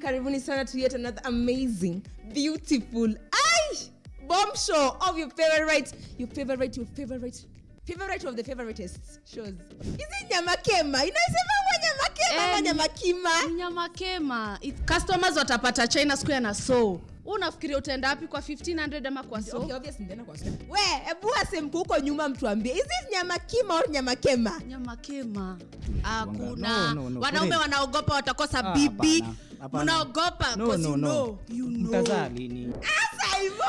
karibuni sana to yet another amazing, beautiful, bomb show of your favorite of the favoriteest shows. Hizi nyama kema, inasema nyama kema ama nyama kima? Nyama kema. Customers watapata China Square na so. Unafikiria utaenda wapi kwa 1500 ama kwa so? Okay, obviously ndio kwa so. Hebu asemku huko nyuma mtuambie, hizi nyama kima au nyama kema? Nyama kema. Hakuna. Wanaume wanaogopa watakosa bibi. Mnaogopa because you know. Mtazali ni. Asa hivyo.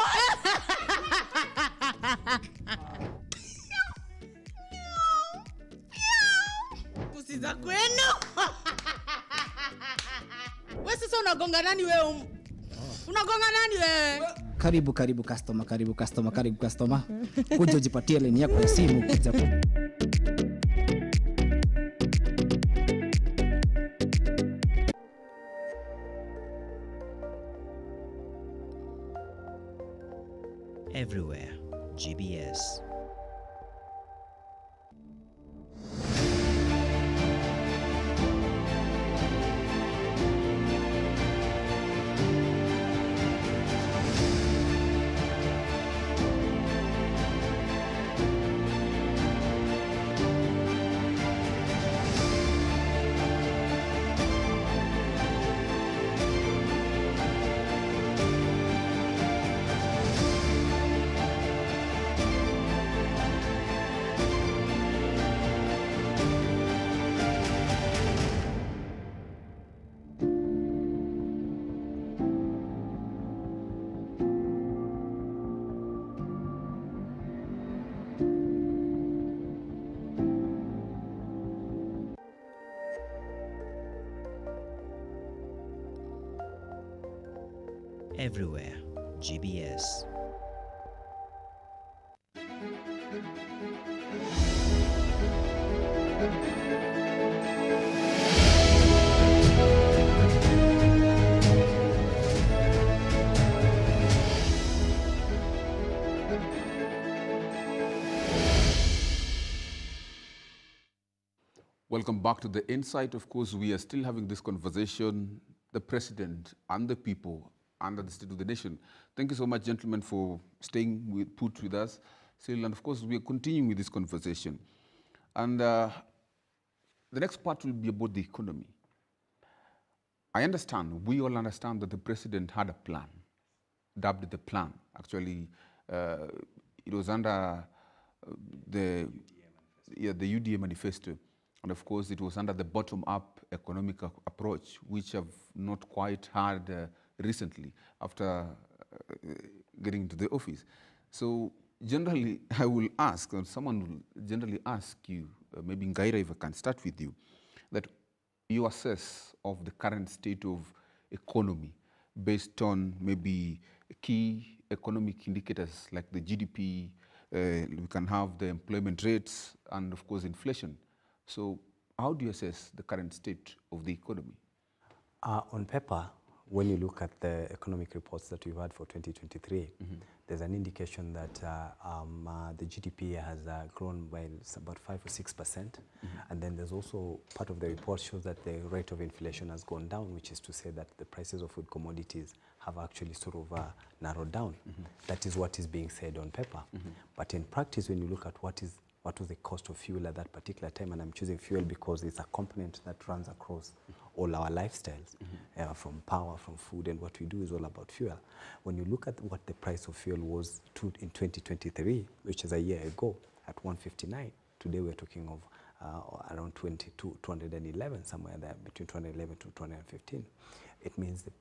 Kusiza kwenu. Wewe sasa unagonga nani wewe? Unagonga nani wewe? Karibu customer. Kuja ujipatie line yako ya simu kuja kwa. Everywhere, GBS. Everywhere, GBS. Welcome back to The Insight. Of course, we are still having this conversation, the president and the people under the state of the nation. Thank you so much, gentlemen, for staying put with us still. And of course, we are continuing with this conversation. And the next part will be about the economy. I understand, we all understand that the president had a plan, dubbed the plan. Actually, it was under the UDA manifesto. And of course, it was under the bottom-up economic approach, which have not quite had recently after getting into the office. So generally, I will ask, or someone will generally ask you, maybe Ngaira, if I can start with you, that you assess of the current state of economy based on maybe key economic indicators like the GDP, we can have the employment rates, and of course inflation. So how do you assess the current state of the economy? On paper, when you look at the economic reports that we've had for 2023, there's an indication that the GDP has grown by about 5 or 6%. And then there's also part of the report shows that the rate of inflation has gone down, which is to say that the prices of food commodities have actually sort of narrowed down. That is what is being said on paper. But in practice, when you look at what was the cost of fuel at that particular time, and I'm choosing fuel because it's a component that runs across all our lifestyles, from power, from food, and what we do is all about fuel. When you look at what the price of fuel was in 2023, which is a year ago, at 159, today we're talking of around 211, somewhere there, between 211 to 215. It means the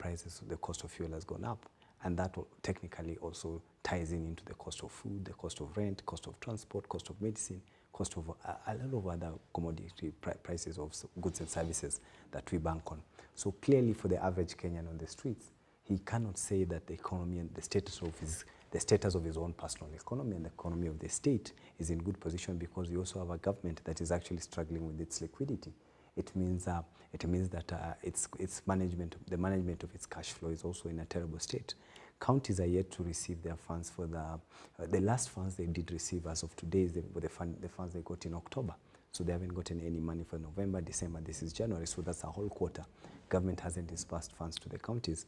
cost of fuel has gone up. And that technically also ties into the cost of food, the cost of rent, cost of transport, cost of medicine, cost of a lot of other commodity prices of goods and services that we bank on. So clearly for the average Kenyan on the streets, he cannot say that the economy and the status of his own personal economy and the economy of the state is in good position, because we also have a government that is actually struggling with its liquidity. It means that its management, the management of its cash flow is also in a terrible state. Counties are yet to receive their funds for the last funds they did receive as of today is the funds they got in October. So they haven't gotten any money for November, December, this is January, so that's a whole quarter. government hasn't dispersed funds to the counties,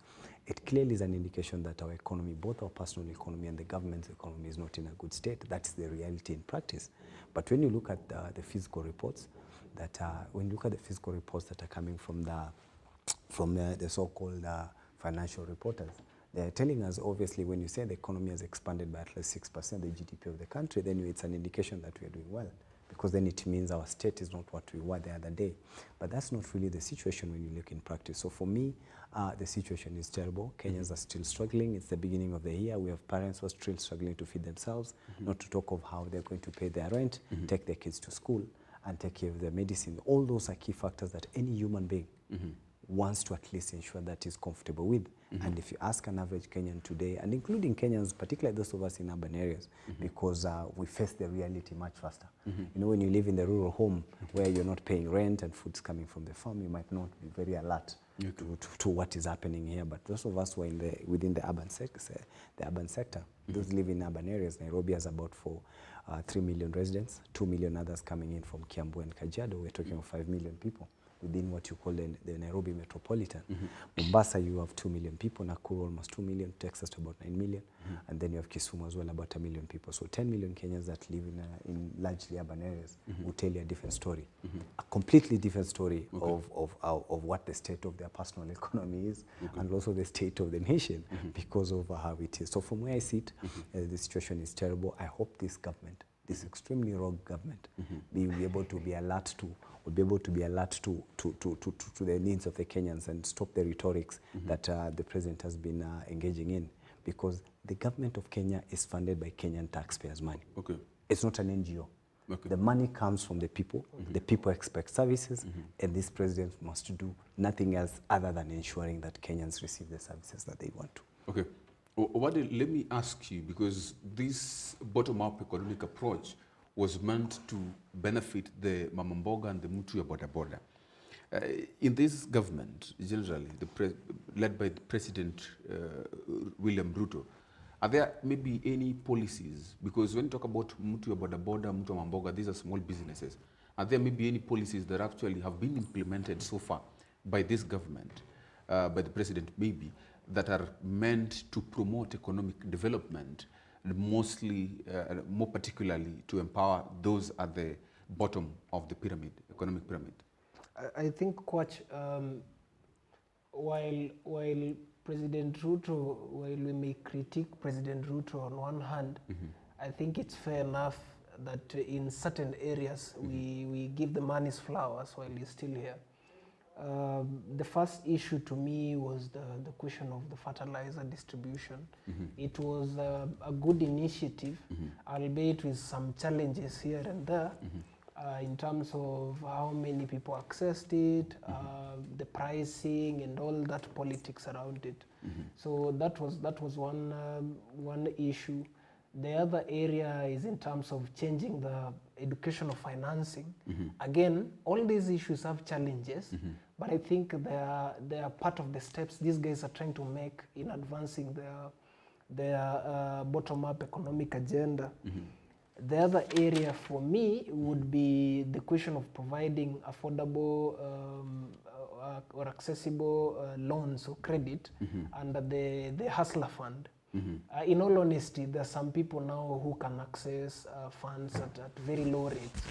it clearly is an indication that our economy, both our personal economy and the government's economy, is not in a good state. That's the reality in practice. But when you look at the fiscal reports that are coming from the so-called financial reporters, they're telling us, obviously, when you say the economy has expanded by at least 6%, the GDP of the country, then it's an indication that we are doing well, because then it means our state is not what we were the other day. But that's not really the situation when you look in practice. So for me, the situation is terrible. Kenyans are still struggling. It's the beginning of the year. We have parents who are still struggling to feed themselves, not to talk of how they're going to pay their rent, take their kids to school, and take care of their medicine. All those are key factors that any human being wants to at least ensure that he's comfortable with. And if you ask an average Kenyan today, and including Kenyans, particularly those of us in urban areas, because we face the reality much faster. You know, when you live in the rural home where you're not paying rent and food's coming from the farm, you might not be very alert to what is happening here. But those of us who are within the urban sector, those live in urban areas. Nairobi has about 3 million residents, 2 million others coming in from Kiambu and Kajiado. We're talking of 5 million people within what you call the Nairobi metropolitan. Mombasa, you have 2 million people, Nakuru almost 2 million, Texas to about 9 million, and then you have Kisumu as well, about 1 million people. So 10 million Kenyans that live in largely urban areas will tell you a different story, a completely different story of what the state of their personal economy is, and also the state of the nation because of how it is. So from where I sit, the situation is terrible. I hope this government, this extremely rogue government, will be able to be alert to the needs of the Kenyans and stop the rhetorics that the president has been engaging in, because the government of Kenya is funded by Kenyan taxpayers' money. It's not an NGO. The money comes from the people. The people expect services, and this president must do nothing else other than ensuring that Kenyans receive the services that they want to. Okay. Let me ask you, because this bottom-up economic approach was meant to benefit the Mama Mboga and the Mtu ya Boda Boda. In this government, generally, led by the President William Ruto, are there maybe any policies? Because when you talk about Mtu ya Boda Boda, Mtu ya Mama Mboga, these are small businesses. Are there maybe any policies that actually have been implemented so far by this government, by the President maybe, that are meant to promote economic development, mostly, more particularly, to empower those at the bottom of the pyramid, economic pyramid? I think, Kwach, while President Ruto, while we may critique President Ruto on one hand, I think it's fair enough that in certain areas we give the man his flowers while he's still here. The first issue to me was the question of the fertilizer distribution. It was a good initiative, albeit with some challenges here and there, in terms of how many people accessed it, the pricing and all that politics around it. So that was one issue. The other area is in terms of changing the educational financing. Again, all these issues have challenges, but I think they are part of the steps these guys are trying to make in advancing their bottom-up economic agenda. The other area for me would be the question of providing affordable or accessible loans or credit under the Hustler Fund. In all honesty, there are some people now who can access funds at very low rates.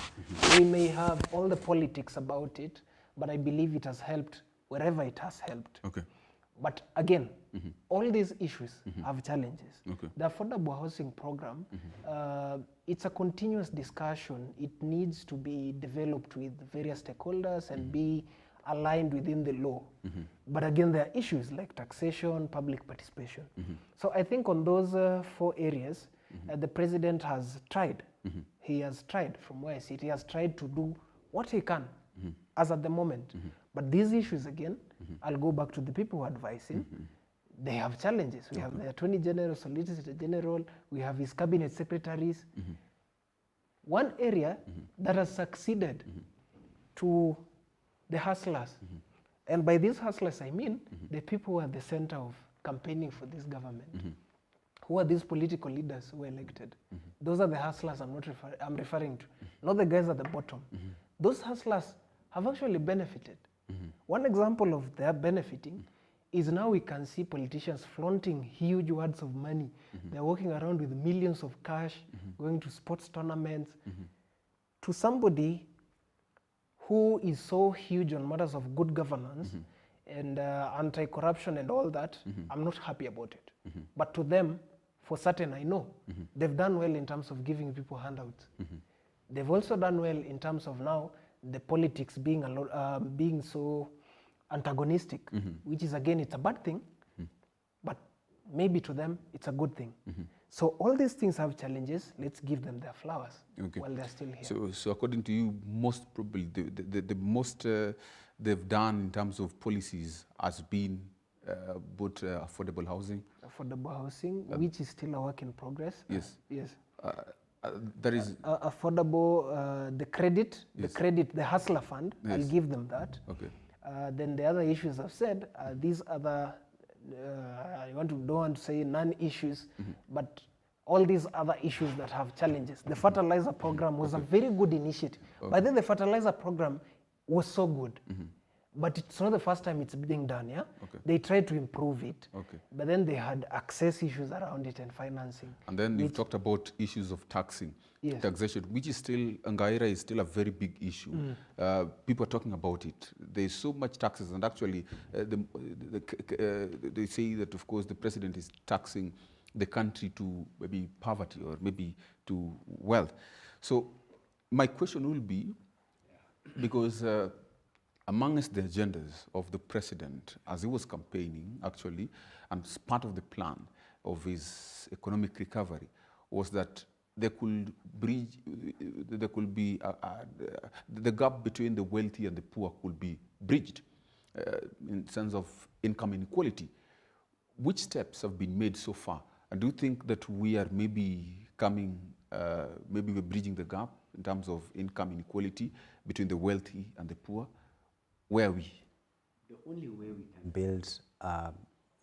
We may have all the politics about it, but I believe it has helped wherever it has helped. But again, all these issues have challenges. The affordable housing program, it's a continuous discussion. It needs to be developed with various stakeholders and be aligned within the law. But again, there are issues like taxation, public participation. So I think on those 4 areas, the president has tried. He has tried, from where I sit, he has tried to do what he can as at the moment. But these issues, again, I'll go back to the people who advise him. They have challenges. We have the Attorney General, Solicitor General, we have his cabinet secretaries. One area that has succeeded to the hustlers, and by these hustlers I mean the people who are at the center of campaigning for this government. Who are these political leaders who were elected? Those are the hustlers I'm referring to, not the guys at the bottom. Those hustlers have actually benefited One example of their benefiting is now we can see politicians flaunting huge wads of money. They're walking around with millions of cash, going to sports tournaments. To somebody who is so huge on matters of good governance and anti-corruption and all that, I'm not happy about it. But to them, for certain I know, they've done well in terms of giving people handouts. They've also done well in terms of now the politics being being so antagonistic, which is again, it's a bad thing, but maybe to them it's a good thing. So all these things have challenges. Let's give them their flowers while they're still here. So according to you, most probably the most they've done in terms of policies has been both affordable housing. Affordable housing, which is still a work in progress. Yes. Yes. That is affordable, the credit, the Hustler Fund, Yes. I'll give them that. Okay. Then the other issues I've said, these other, don't want to say non-issues, but all these other issues that have challenges. The fertilizer program was a very good initiative. But then the fertilizer program was so good. But it's not the first time it's being done, yeah? Okay. They tried to improve it, Okay. but then they had access issues around it and financing. And then you've talked about issues of taxation, which is still, Angaira is still a very big issue. People are talking about it. There's so much taxes, and actually they say that, of course, the president is taxing the country to maybe poverty or maybe to wealth. So my question will be, because amongst the agendas of the president as he was campaigning, actually, and as part of the plan of his economic recovery, was that there could be the gap between the wealthy and the poor could be bridged in terms of income inequality. Which steps have been made so far? And do you think that we are maybe maybe we're bridging the gap in terms of income inequality between the wealthy and the poor? Where are we? The only way we can build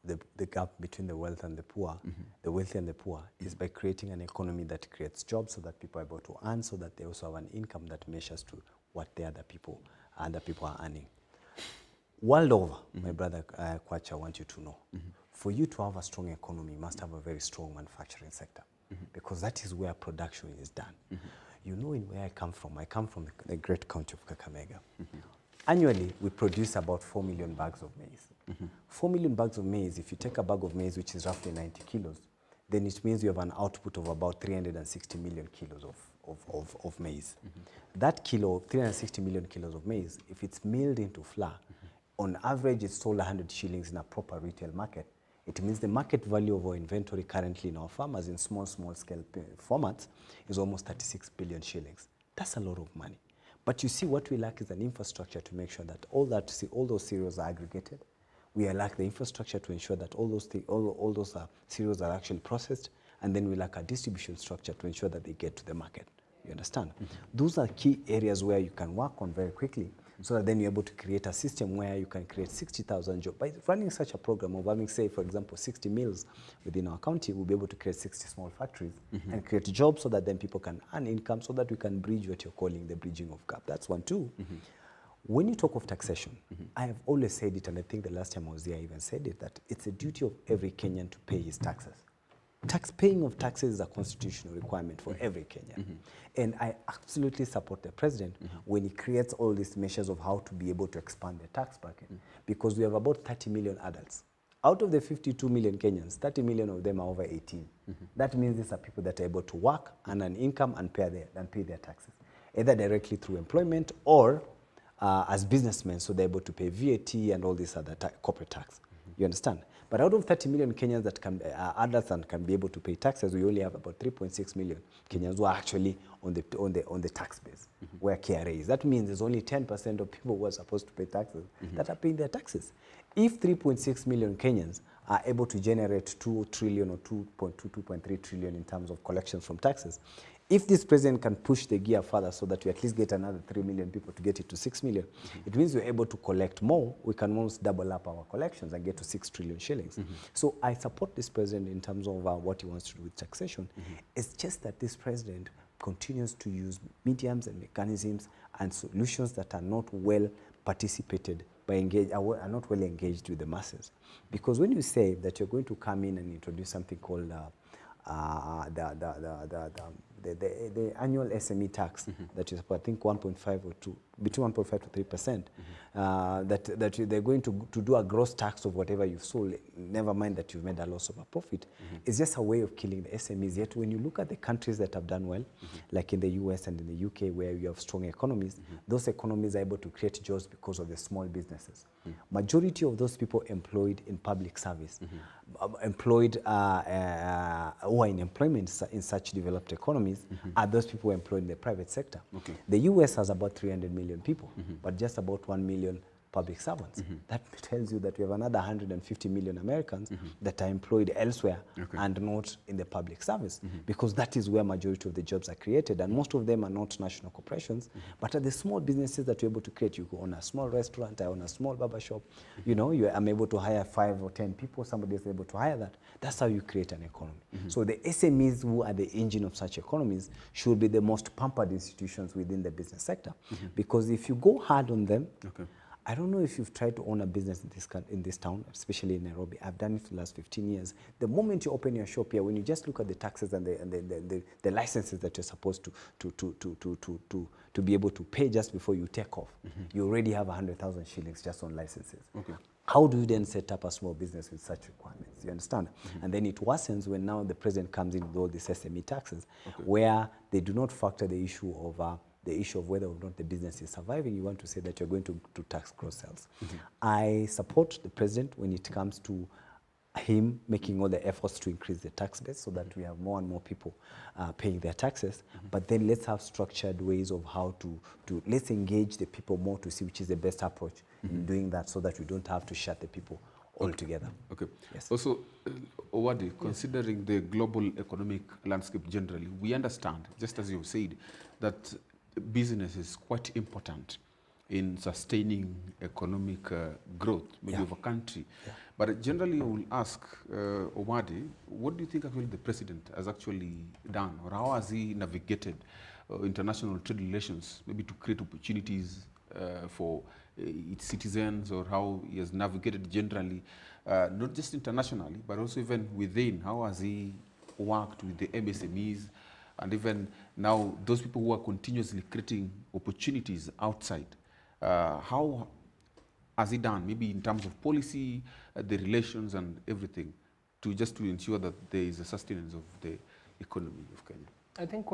the gap between the wealth and the poor, the wealthy and the poor, is by creating an economy that creates jobs so that people are able to earn, so that they also have an income that measures to what the other people are earning. World over, my brother Kwacha, I want you to know, for you to have a strong economy, you must have a very strong manufacturing sector, because that is where production is done. You know, in where I come from the great county of Kakamega. Annually, we produce about 4 million bags of maize. 4 million bags of maize, if you take a bag of maize, which is roughly 90 kilos, then it means you have an output of about 360 million kilos of maize. That kilo, 360 million kilos of maize, if it's milled into flour, on average it's sold 100 shillings in a proper retail market. It means the market value of our inventory currently in our farmers in small scale formats is almost 36 billion shillings. That's a lot of money. But you see, what we lack is an infrastructure to make sure that all those cereals are aggregated. We lack the infrastructure to ensure that all those cereals are actually processed, and then we lack a distribution structure to ensure that they get to the market. You understand? Those are key areas where you can work on very quickly, so that then you're able to create a system where you can create 60,000 jobs. By running such a program of having, say, for example, 60 mills within our county, we'll be able to create 60 small factories and create jobs, so that then people can earn income, so that we can bridge what you're calling the bridging of gap. That's one. Two, when you talk of taxation, I have always said it, and I think the last time I was there I even said it, that it's a duty of every Kenyan to pay his taxes. Paying of taxes is a constitutional requirement for every Kenyan. And I absolutely support the president when he creates all these measures of how to be able to expand the tax bracket, because we have about 30 million adults. Out of the 52 million Kenyans, 30 million of them are over 18. That means these are people that are able to work, earn an income, and pay their taxes, either directly through employment or as businessmen, so they're able to pay VAT and all these other corporate tax. You understand? But out of 30 million Kenyans that can adults and can be able to pay taxes, we only have about 3.6 million Kenyans who are actually on the tax base, where KRA is. That means there's only 10% of people who are supposed to pay taxes that are paying their taxes. If 3.6 million Kenyans are able to generate 2 trillion or 2.3 trillion in terms of collections from taxes, if this president can push the gear further so that we at least get another 3 million people to get it to 6 million, it means we're able to collect more. We can almost double up our collections and get to 6 trillion shillings. So I support this president in terms of what he wants to do with taxation. It's just that this president continues to use mediums and mechanisms and solutions that are not well participated are not well engaged with the masses. Because when you say that you're going to come in and introduce something called the annual SME tax that is, I think, 1.5 or 2, between 1.5 to 3%, that they're going to do a gross tax of whatever you've sold, never mind that you've made a loss of a profit, it's just a way of killing the SMEs. Yet when you look at the countries that have done well, like in the US and in the UK, where you have strong economies, those economies are able to create jobs because of the small businesses. Majority of those people employed in public service, employed who are in employment in such developed economies, are those people employed in the private sector. Okay. The US has about 300 million people, but just about 1 million public servants. That tells you that we have another 150 million Americans that are employed elsewhere and not in the public service, because that is where majority of the jobs are created, and most of them are not national corporations, but are the small businesses that you're able to create. You go on a small restaurant, I own a small barber shop, you know, I'm able to hire 5 or 10 people, somebody is able to hire that. That's how you create an economy. So the SMEs, who are the engine of such economies, should be the most pampered institutions within the business sector, because if you go hard on them, I don't know if you've tried to own a business in this town, especially in Nairobi. I've done it for the last 15 years. The moment you open your shop here, when you just look at the taxes and the licenses that you're supposed to be able to pay just before you take off, you already have 100,000 shillings just on licenses. Okay. How do you then set up a small business with such requirements? You understand? And then it worsens when now the president comes in with all these SME taxes, where they do not factor the issue of whether or not the business is surviving. You want to say that you're going to tax gross sales. I support the president when it comes to him making all the efforts to increase the tax base so that we have more and more people paying their taxes. But then let's have structured ways of how to let's engage the people more to see which is the best approach in doing that, so that we don't have to shut the people altogether. Okay. Yes. Also, Owadi, considering the global economic landscape generally, we understand, just as you said, that business is quite important in sustaining economic growth, maybe of a country. But generally, I will ask Owadi, what do you think actually the president has actually done, or how has he navigated international trade relations, maybe to create opportunities for its citizens, or how he has navigated generally, not just internationally, but also even within? How has he worked with the MSMEs, and even now those people who are continuously creating opportunities outside? How has he done, maybe in terms of policy, the relations and everything, to ensure that there is a sustenance of the economy of Kenya? I think,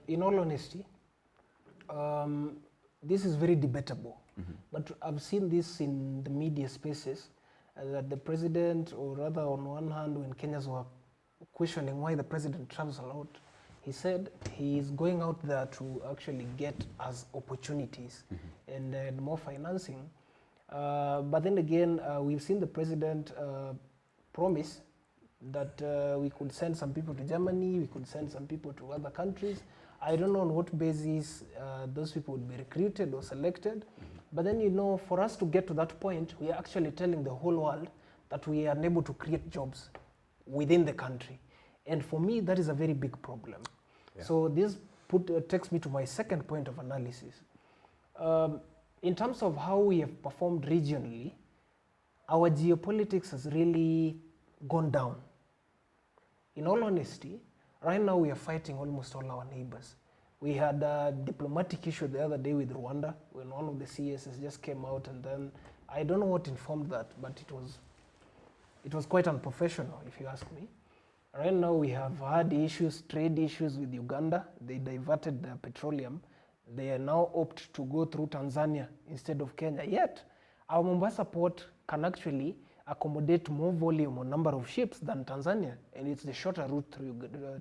in all honesty, this is very debatable. But I've seen this in the media spaces, that the president, or rather on one hand, when Kenyans were questioning why the president travels a lot, he said he is going out there to actually get us opportunities and more financing. But then again, we've seen the president promise that we could send some people to Germany, we could send some people to other countries. I don't know on what basis those people would be recruited or selected. But then, you know, for us to get to that point, we are actually telling the whole world that we are unable to create jobs within the country. And for me, that is a very big problem. So this takes me to my second point of analysis. In terms of how we have performed regionally, our geopolitics has really gone down. In all honesty, right now we are fighting almost all our neighbors. We had a diplomatic issue the other day with Rwanda, when one of the CSs just came out, and then I don't know what informed that, but it was quite unprofessional, if you ask me. Right now we have had issues, trade issues with Uganda. They diverted their petroleum. They are now opt to go through Tanzania instead of Kenya. Yet, our Mombasa port can actually accommodate more volume or number of ships than Tanzania, and it's the shorter route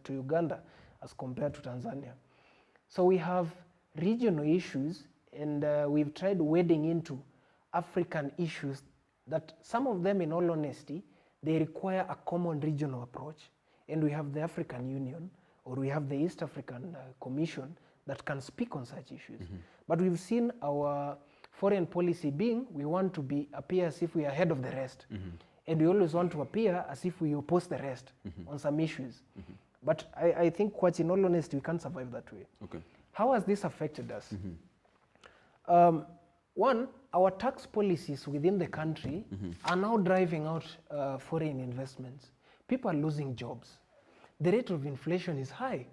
to Uganda as compared to Tanzania. So we have regional issues, and we've tried wading into African issues that some of them, in all honesty, they require a common regional approach. And we have the African Union, or we have the East African Commission that can speak on such issues. But we've seen our foreign policy being, we want to appear as if we are ahead of the rest. And we always want to appear as if we oppose the rest on some issues. But I think, quite in all honesty, we can't survive that way. Okay. How has this affected us? One, our tax policies within the country are now driving out foreign investments. People are losing jobs. The rate of inflation is high.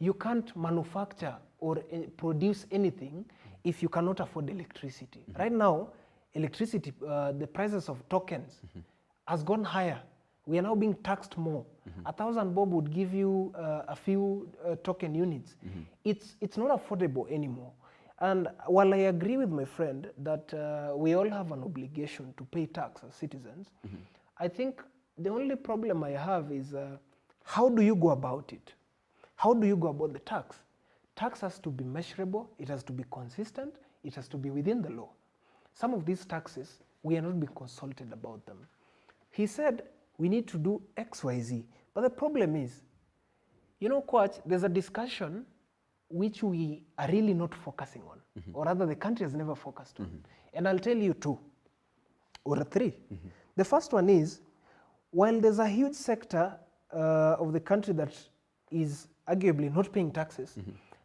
You can't manufacture or produce anything if you cannot afford electricity. Right now, electricity, the prices of tokens has gone higher. We are now being taxed more. 1,000 bob would give you a few token units. It's not affordable anymore. And while I agree with my friend that we all have an obligation to pay tax as citizens, I think the only problem I have is how do you go about it? How do you go about the tax? Tax has to be measurable, it has to be consistent, it has to be within the law. Some of these taxes, we are not being consulted about them. He said we need to do X, Y, Z. But the problem is, you know, Coach, there's a discussion which we are really not focusing on, or rather the country has never focused on. And I'll tell you two or three. The first one is, while there's a huge sector of the country that is arguably not paying taxes,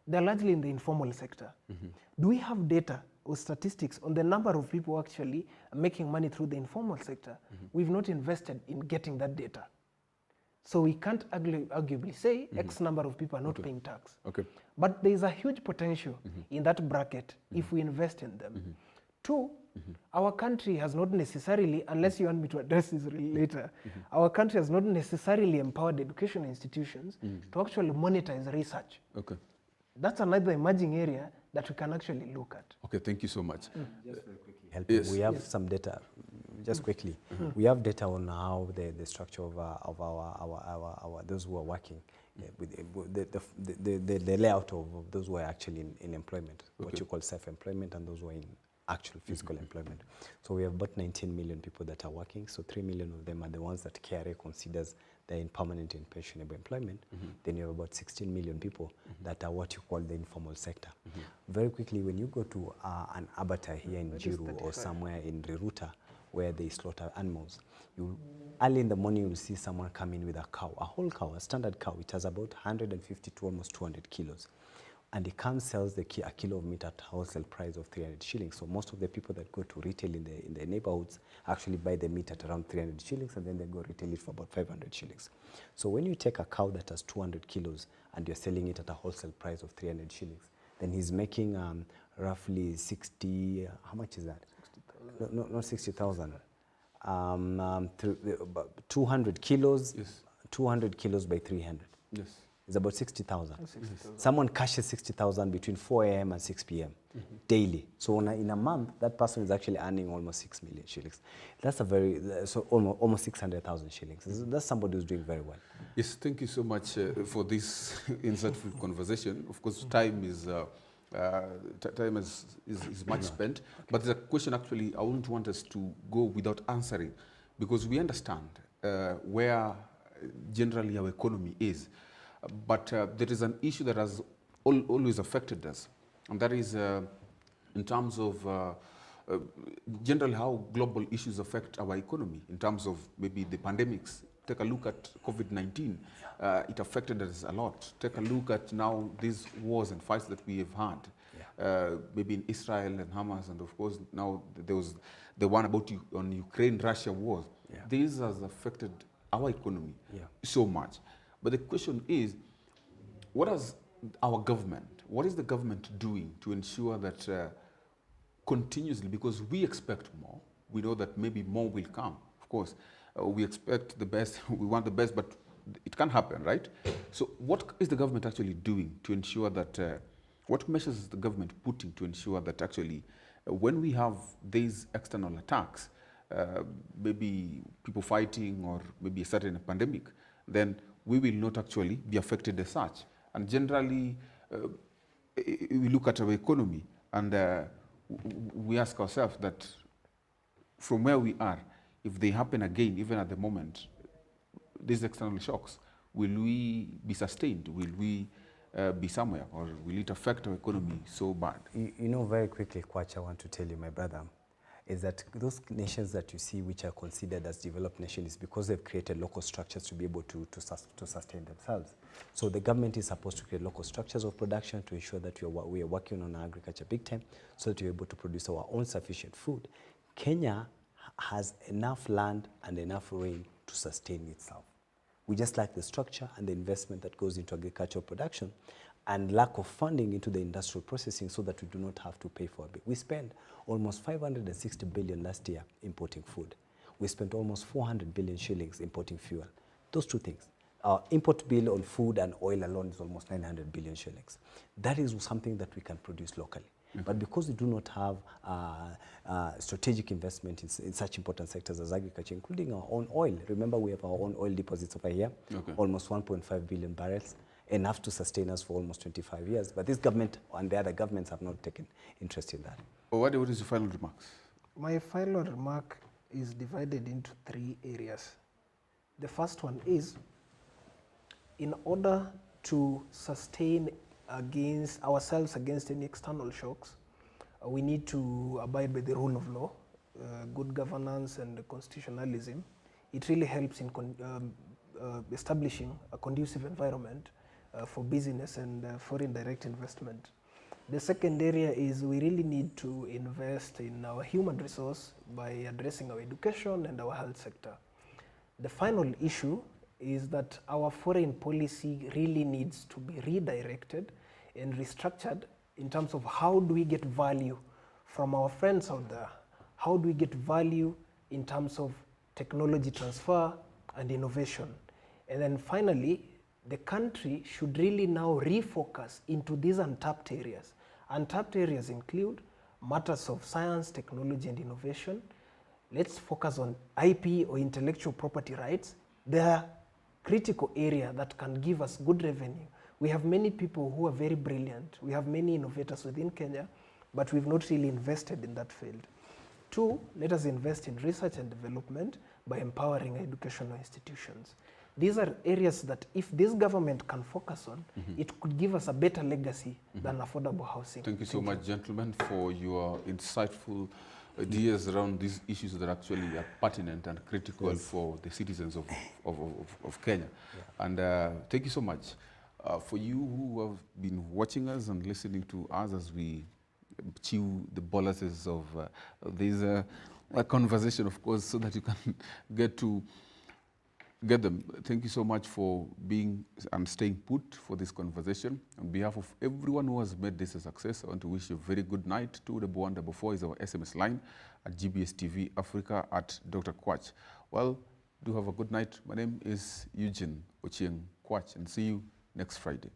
they're largely in the informal sector. Do we have data or statistics on the number of people actually making money through the informal sector? We've not invested in getting that data. So we can't arguably say X number of people are not paying tax. But there is a huge potential in that bracket if we invest in them. Two, our country has not necessarily, unless you want me to address this later, our country has not necessarily empowered education institutions to actually monetize research. That's another emerging area that we can actually look at. Okay, thank you so much. Just very quickly helping. We have some data, just quickly. We have data on how the structure of our those who are working, with the layout of those who are actually in employment, what you call self-employment, and those who are in actual physical employment. So we have about 19 million people that are working. So 3 million of them are the ones that KRA considers they're in permanent and pensionable employment. Then you have about 16 million people that are what you call the informal sector. Very quickly, when you go to an abattoir here in Jiru or somewhere in Riruta, where they slaughter animals, early in the morning you'll see someone come in with a cow, a whole cow, a standard cow. It has about 150 to almost 200 kilos. And it comes sells a kilo of meat at wholesale price of 300 shillings. So most of the people that go to retail in the neighborhoods actually buy the meat at around 300 shillings, and then they go retail it for about 500 shillings. So when you take a cow that has 200 kilos and you're selling it at a wholesale price of 300 shillings, then he's making roughly 60, how much is that? No, not 60,000. 200 kilos, 200 kilos by 300. It's about 60,000. Someone cashes 60,000 between 4 a.m. and 6 p.m. daily. So in a month, that person is actually earning almost 6 million shillings. That's a very, so almost 600,000 shillings. That's somebody who's doing very well. Yes, thank you so much for this insightful conversation. Of course, time is much spent, but there's a question actually I wouldn't want us to go without answering, because we understand where generally our economy is. But there is an issue that has always affected us, and that is in terms of generally how global issues affect our economy, in terms of maybe the pandemics. Take a look at COVID-19. It affected us a lot. Take a look at now these wars and fights that we have had, maybe in Israel and Hamas, and of course now there was the one about on Ukraine-Russia war. This has affected our economy so much. But the question is, what is the government doing to ensure that continuously, because we expect more, we know that maybe more will come, of course, we expect the best, we want the best, but it can't happen, right? So what is the government actually doing to ensure that, what measures is the government putting to ensure that actually when we have these external attacks, maybe people fighting or maybe a certain pandemic, then we will not actually be affected as such. And generally, we look at our economy and we ask ourselves that from where we are, if they happen again, even at the moment, these external shocks, will we be sustained? Will we be somewhere, or will it affect our economy so bad? You know, very quickly, Kwacha, I want to tell you, my brother, is that those nations that you see which are considered as developed nations is because they've created local structures to be able to sustain themselves. So the government is supposed to create local structures of production to ensure that we are working on agriculture big time so that we're able to produce our own sufficient food. Kenya has enough land and enough rain to sustain itself. We just lack the structure and the investment that goes into agricultural production and lack of funding into the industrial processing so that we do not have to pay for it. We spent almost 560 billion last year importing food. We spent almost 400 billion shillings importing fuel. Those two things. Our import bill on food and oil alone is almost 900 billion shillings. That is something that we can produce locally. But because we do not have strategic investment in such important sectors as agriculture, including our own oil. Remember, we have our own oil deposits over here, almost 1.5 billion barrels, enough to sustain us for almost 25 years. But this government and the other governments have not taken interest in that. What is your final remarks? My final remark is divided into 3 areas. The first one is, in order to sustain ourselves against any external shocks, we need to abide by the rule of law, good governance and constitutionalism. It really helps in establishing a conducive environment for business and foreign direct investment. The second area is we really need to invest in our human resource by addressing our education and our health sector. The final issue is that our foreign policy really needs to be redirected and restructured in terms of how do we get value from our friends out there? How do we get value in terms of technology transfer and innovation? And then finally, the country should really now refocus into these untapped areas. Untapped areas include matters of science, technology, and innovation. Let's focus on IP or intellectual property rights. They are critical area that can give us good revenue. We have many people who are very brilliant. We have many innovators within Kenya, but we've not really invested in that field. 2, let us invest in research and development by empowering educational institutions. These are areas that if this government can focus on, it could give us a better legacy than affordable housing. Thank you so much, gentlemen, for your insightful ideas around these issues that actually are pertinent and critical for the citizens of Kenya. Yeah. And thank you so much. For you who have been watching us and listening to us as we chew the molasses of this conversation, of course, so that you can get them. Thank you so much for being and staying put for this conversation. On behalf of everyone who has made this a success, I want to wish you a very good night. 21144 is our SMS line at GBS TV Africa at Dr. Kwach. Well, do have a good night. My name is Eugene Ochieng Kwach, and see you next Friday.